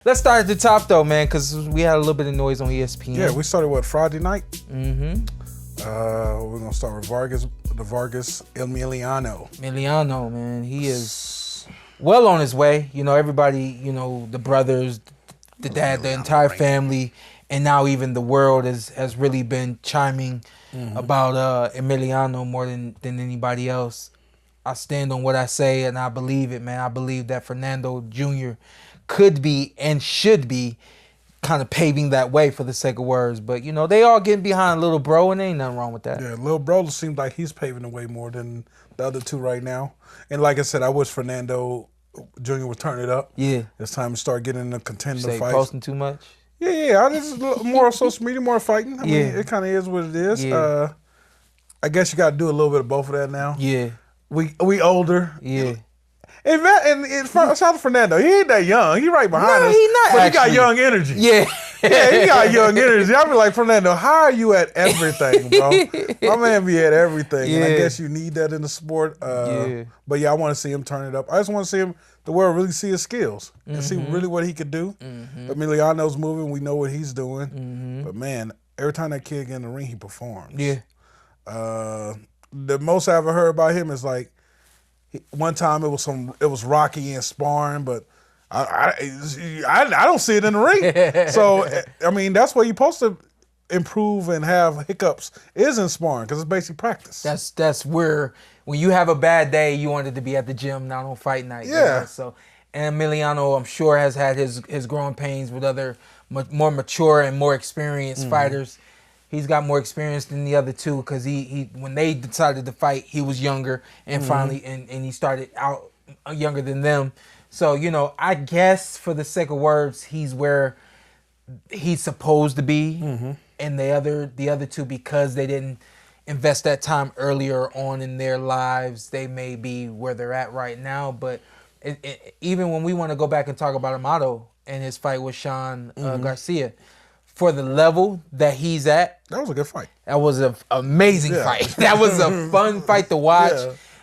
let's start at the top though, man, because we had a little bit of noise on ESPN. Yeah, we started Friday night. Mm-hmm. We're gonna start with Vargas, Emiliano. Emiliano, man, he is well on his way. You know, everybody, you know, the brothers, the dad, the entire family, and now even the world has really been chiming about Emiliano more than anybody else. I stand on what I say, and I believe it, man. I believe that Fernando Jr. could be and should be kind of paving that way, for the sake of words. But, you know, they all getting behind Little Bro, and there ain't nothing wrong with that. Yeah, Little Bro seems like he's paving the way more than the other two right now. And like I said, I wish Fernando Jr. would turn it up. Yeah. It's time to start getting in the contender Say fights. posting too much? Yeah. This is more social media, more fighting. I mean, it kind of is what it is. Yeah. I guess you got to do a little bit of both of that now. Yeah. We older. Yeah. And shout out to Fernando. He ain't that young. He right behind us. He not. But actually. he got young energy. Yeah. Yeah, he got young energy. I be like, Fernando, how are you at everything, bro? My man be at everything. And I guess you need that in the sport. But yeah, I want to see him turn it up. I just want to see him, the world really see his skills and see really what he could do. Emiliano's moving. We know what he's doing. But man, every time that kid get in the ring, he performs. Yeah. The most I ever heard about him is like, one time it was Rocky and sparring, but I don't see it in the ring. So I mean, that's where you're supposed to improve and have hiccups is in sparring, because it's basic practice. That's where, when you have a bad day, you wanted to be at the gym, not on fight night. Yeah. You know? So, and Emiliano, I'm sure, has had his growing pains with other more mature and more experienced fighters. He's got more experience than the other two, because he when they decided to fight, he was younger and finally and he started out younger than them. So, you know, I guess for the sake of words, he's where he's supposed to be. And the other two, because they didn't invest that time earlier on in their lives, they may be where they're at right now. But even when we want to go back and talk about Amato and his fight with Sean Garcia, for the level that he's at, that was a good fight. That was an amazing fight. That was a fun fight to watch.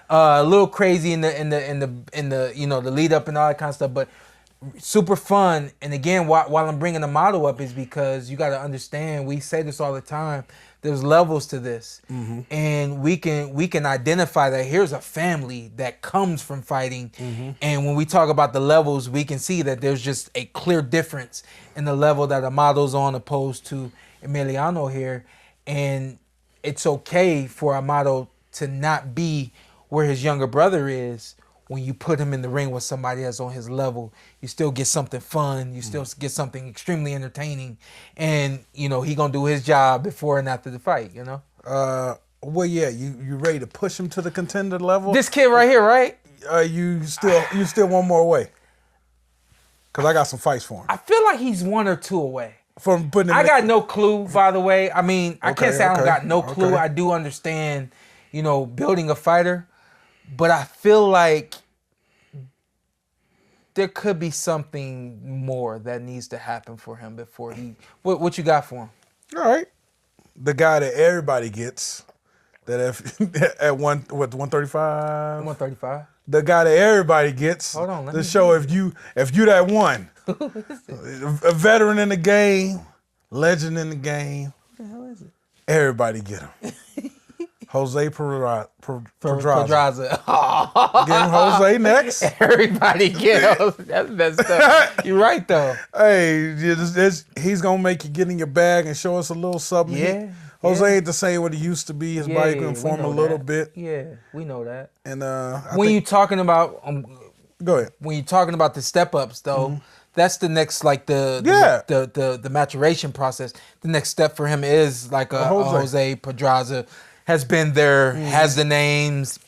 A little crazy in the you know, the lead up and all that kind of stuff, but super fun. And again, while I'm bringing the model up, is because you got to understand, we say this all the time, there's levels to this, and we can identify that here's a family that comes from fighting, and when we talk about the levels, we can see that there's just a clear difference in the level that Amato's on opposed to Emiliano here, and it's okay for Amato to not be where his younger brother is. When you put him in the ring with somebody that's on his level, you still get something fun. You still get something extremely entertaining. And, you know, he going to do his job before and after the fight, you know? Well, yeah, you ready to push him to the contender level? This kid right here, right? You still one more away? Because I got some fights for him. I feel like he's 1 or 2 away. From putting him I got no clue, by the way. I mean, I can't say I don't got no clue. Okay. I do understand, you know, building a fighter. But I feel like there could be something more that needs to happen for him before he... What you got for him? All right. The guy that everybody gets, that at 135? 135. The guy that everybody gets. Hold on, to show if you that one. A veteran in the game, legend in the game. What the hell is it? Everybody get him. Jose Pedraza. Get him Jose next. Everybody get him. That's messed up. You're right, though. Hey, he's going to make you get in your bag and show us a little something. Yeah. Jose ain't the same what he used to be. His body can form a little bit. Yeah, we know that. And when you're talking about... go ahead. When you're talking about the step-ups, though, that's the next, like, the maturation process. The next step for him is, like, a Jose Pedraza. Has been there, has the names,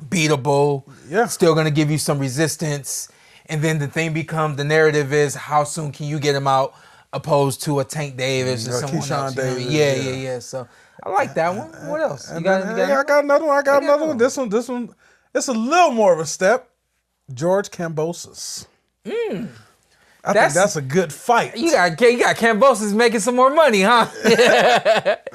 beatable, still going to give you some resistance. And then the thing becomes, the narrative is, how soon can you get him out, opposed to a Tank Davis or someone else. Davis, yeah. So I like that one. What else? You got I got another one. This one, it's a little more of a step. George Kambosos. I think that's a good fight. You got Kambosos making some more money, huh?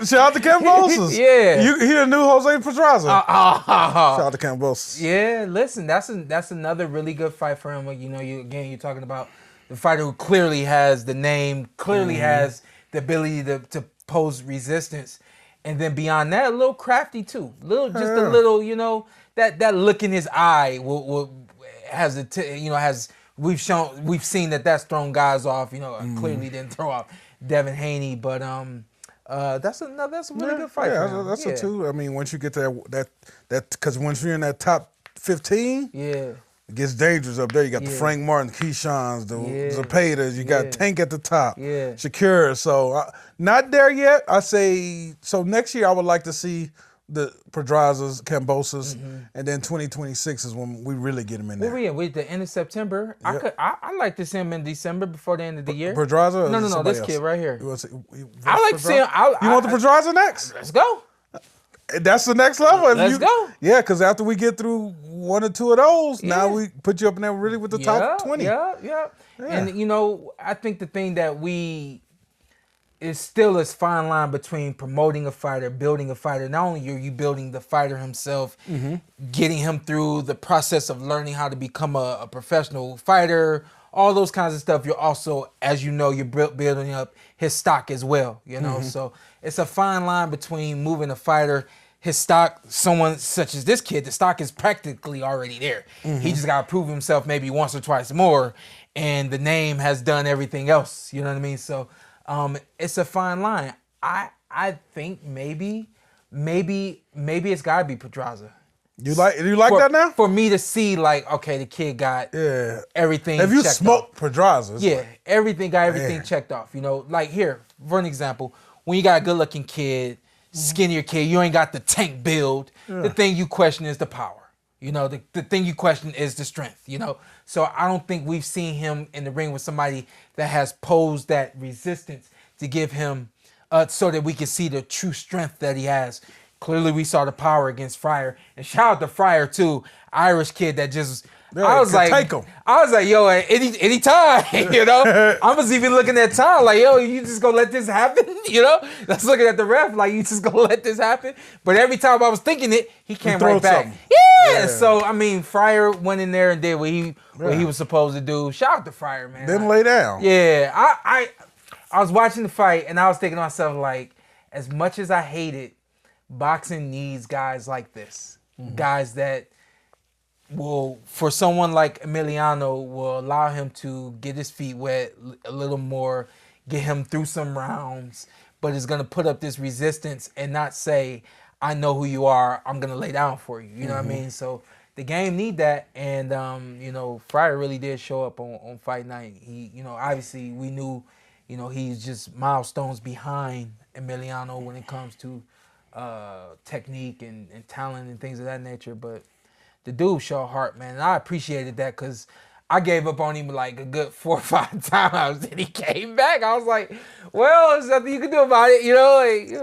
Shout out to Kambosos. Yeah. He the new Jose Pedraza. Shout out to Kambosos. Yeah, listen, that's another really good fight for him. You know, you're talking about the fighter who clearly has the name, clearly has the ability to pose resistance. And then beyond that, a little crafty too. A little, you know, that look in his eye we've seen that's thrown guys off. You know, clearly didn't throw off Devin Haney, but that's a really good fight. Yeah, that's a two. I mean, once you get that because once you're in that top 15, it gets dangerous up there. You got the Frank Martin, Keyshawn's, the Zapatas. You got Tank at the top. Shakur. So not there yet. I say so. Next year, I would like to see the Pedrazas, Cambosas, and then 2026 is when we really get him in there. Where we at? We at the end of September. Yep. I like to see him in December before the end of the year. Pedraza? No. This kid right here. I like to see him. You want the Pedraza next? Let's go. That's the next level. Let's go. Yeah, because after we get through one or two of those, now we put you up in there really with the top 20. Yeah. And, you know, I think the thing that is still this fine line between promoting a fighter, building a fighter. Not only are you building the fighter himself, getting him through the process of learning how to become a professional fighter, all those kinds of stuff. You're also, as you know, you're building up his stock as well, you know? So it's a fine line between moving a fighter, his stock, someone such as this kid, the stock is practically already there. He just got to prove himself maybe once or twice more, and the name has done everything else, you know what I mean? So it's a fine line. I think maybe it's got to be Pedraza. You like that now? For me to see, like, okay, the kid got everything. If you checked smoke off. Pedraza, everything checked off. You know, like here, for an example, when you got a good-looking kid, skinnier kid, you ain't got the tank build. The thing you question is the power. You know, the thing you question is the strength. You know, so I don't think we've seen him in the ring with somebody that has posed that resistance to give him, so that we can see the true strength that he has. Clearly, we saw the power against Fryer, and shout out to Fryer too, Irish kid that just. I was like, yo, at any time, you know. I was even looking at Tom like, yo, you just gonna let this happen, you know? That's looking at the ref like, you just gonna let this happen. But every time I was thinking it, he came right back. Yeah. So I mean, Fryer went in there and did what he was supposed to do. Shout out to Fryer, man. Didn't lay down. Yeah, I was watching the fight and I was thinking to myself like, as much as I hate it, boxing needs guys like this, guys that will, for someone like Emiliano, will allow him to get his feet wet a little more, get him through some rounds, but is going to put up this resistance and not say, I know who you are, I'm going to lay down for you. You know what I mean? So the game need that. And, you know, Fryer really did show up on fight night. He, you know, obviously we knew, you know, he's just milestones behind Emiliano when it comes to technique and talent and things of that nature. But the dude showed heart, man, and I appreciated that because I gave up on him like a good 4 or 5 times, and he came back. I was like, well, there's nothing you can do about it, you know? Like, you know.